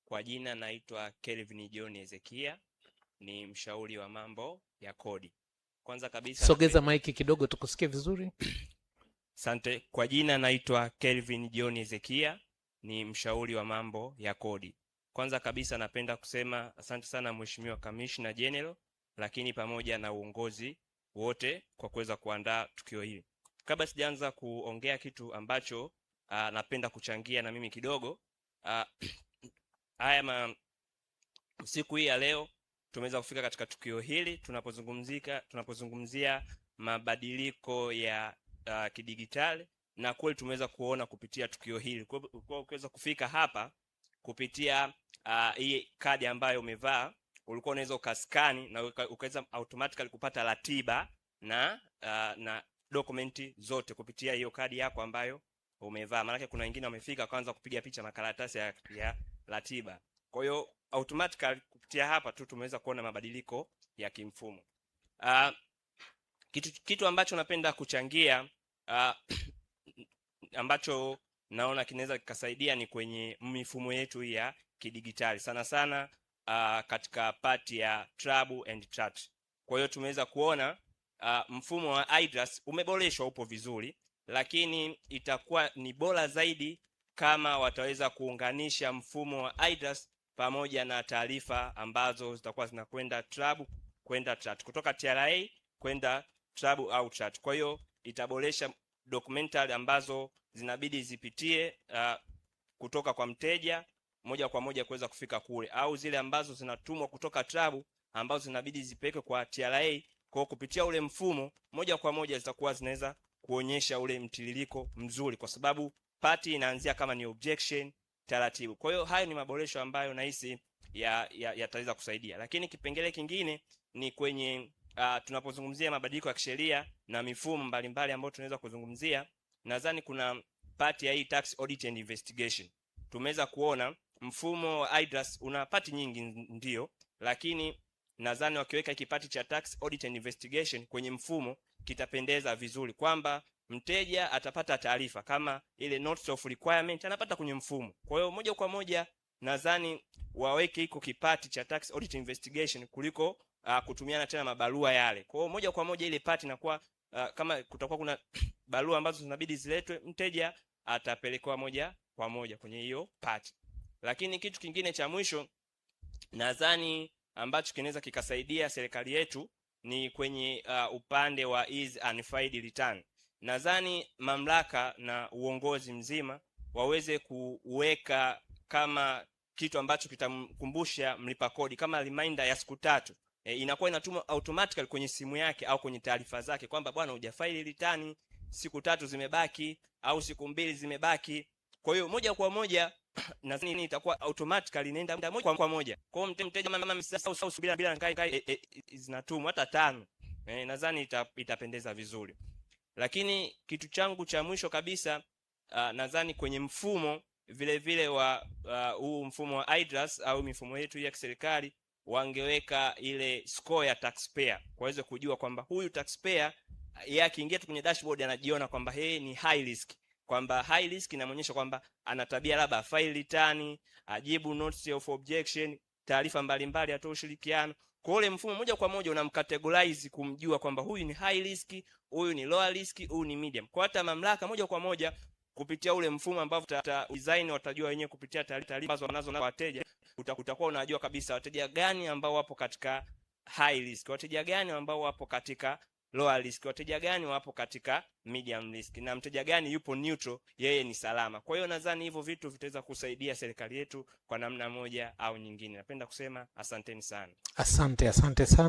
Kwa jina naitwa Kelvin John Ezekia, ni mshauri wa mambo ya kodi. Kwanza kabisa sogeza maiki kidogo tukusikie vizuri. Asante. Kwa jina naitwa Kelvin John Ezekia, ni mshauri wa mambo ya kodi. Kwanza kabisa napenda kusema asante sana Mheshimiwa Commissioner General, lakini pamoja na uongozi wote kwa kuweza kuandaa tukio hili. Kabla sijaanza kuongea kitu ambacho napenda kuchangia na mimi kidogo, siku hii ya leo tumeweza kufika katika tukio hili tunapozungumzia mabadiliko ya kidigitali, na kweli tumeweza kuona kupitia tukio hili. Kwa ukiweza kufika hapa kupitia hii kadi ambayo umevaa, ulikuwa unaweza ukaskani na ukaweza automatically kupata ratiba na dokumenti zote kupitia hiyo kadi yako ambayo umevaa. Maana kuna wengine wamefika kwanza kupiga picha makaratasi ya ratiba. Kwa hiyo automatically kupitia hapa tu tumeweza kuona mabadiliko ya kimfumo. Kitu ambacho napenda kuchangia ambacho naona kinaweza kikasaidia ni kwenye mifumo yetu ya kidigitali, sana sana katika part ya trouble and chart. Kwa hiyo tumeweza kuona mfumo wa IDRAS umeboreshwa, upo vizuri, lakini itakuwa ni bora zaidi kama wataweza kuunganisha mfumo wa IDRAS pamoja na taarifa ambazo zitakuwa zinakwenda trouble kwenda chart, kutoka TRA kwenda trouble au chart. Kwa hiyo itaboresha documentary ambazo zinabidi zipitie kutoka kwa mteja moja kwa moja kuweza kufika kule, au zile ambazo zinatumwa kutoka trouble ambazo zinabidi zipelekwe kwa TRA. Kwa kupitia ule mfumo moja kwa moja zitakuwa zinaweza kuonyesha ule mtiririko mzuri, kwa sababu party inaanzia kama ni objection taratibu. Kwa hiyo hayo ni maboresho ambayo nahisi yataweza kusaidia. Lakini kipengele kingine ni kwenye tunapozungumzia mabadiliko ya kisheria na mifumo mbalimbali ambayo tunaweza kuzungumzia. Nadhani kuna part ya hii tax audit and investigation. Tumeweza kuona mfumo wa IDRAS una part nyingi ndio, lakini nadhani wakiweka kipati cha tax audit and investigation kwenye mfumo kitapendeza vizuri, kwamba mteja atapata taarifa kama ile notice of requirement anapata kwenye mfumo. Kwa hiyo moja kwa moja nadhani waweke iko kipati cha tax audit investigation kuliko kutumiana tena mabarua yale. Kwa hiyo moja kwa moja ile part inakuwa kama kutakuwa kuna barua ambazo zinabidi ziletwe, mteja atapelekwa moja kwa moja kwenye hiyo part. Lakini kitu kingine cha mwisho nadhani ambacho kinaweza kikasaidia serikali yetu ni kwenye upande wa is unfiled return. Nadhani mamlaka na uongozi mzima waweze kuweka kama kitu ambacho kitamkumbusha mlipa kodi kama reminder ya siku 3. Inakuwa inatuma automatically kwenye simu yake au kwenye taarifa zake kwamba bwana hujafile return, siku 3 zimebaki au siku 2 zimebaki. Kwa hiyo moja kwa moja nadhani itakuwa automatically inaenda moja kwa moja. Kwa hiyo mteja mama bila zinatumwa hata 5. Nadhani itapendeza vizuri. Lakini kitu changu cha mwisho kabisa, nadhani kwenye mfumo vile vile wa huu mfumo wa IDRAS au mifumo yetu ya kiserikali wangeweka ile score ya taxpayer, kwaweze kujua kwamba huyu taxpayer yeye akiingia tu kwenye dashboard anajiona kwamba yeye ni high risk, kwamba high risk inaonyesha kwamba ana tabia labda file return, ajibu notice of objection, taarifa mbalimbali, atoa ushirikiano. Kwa ule mfumo moja kwa moja unamcategorize kumjua kwamba huyu ni high risk, huyu ni lower risk, huyu ni medium. Kwa hata mamlaka moja kwa moja kupitia ule mfumo ambao design watajua wenyewe kupitia taarifa ambazo wanazo na wateja, utakuwa unajua kabisa wateja gani ambao wapo katika high risk, wateja gani ambao wapo katika lower risk, wateja gani wapo katika medium risk, na mteja gani yupo neutral, yeye ni salama. Kwa hiyo nadhani hivyo vitu vitaweza kusaidia serikali yetu kwa namna moja au nyingine. Napenda kusema asanteni sana. Asante sana.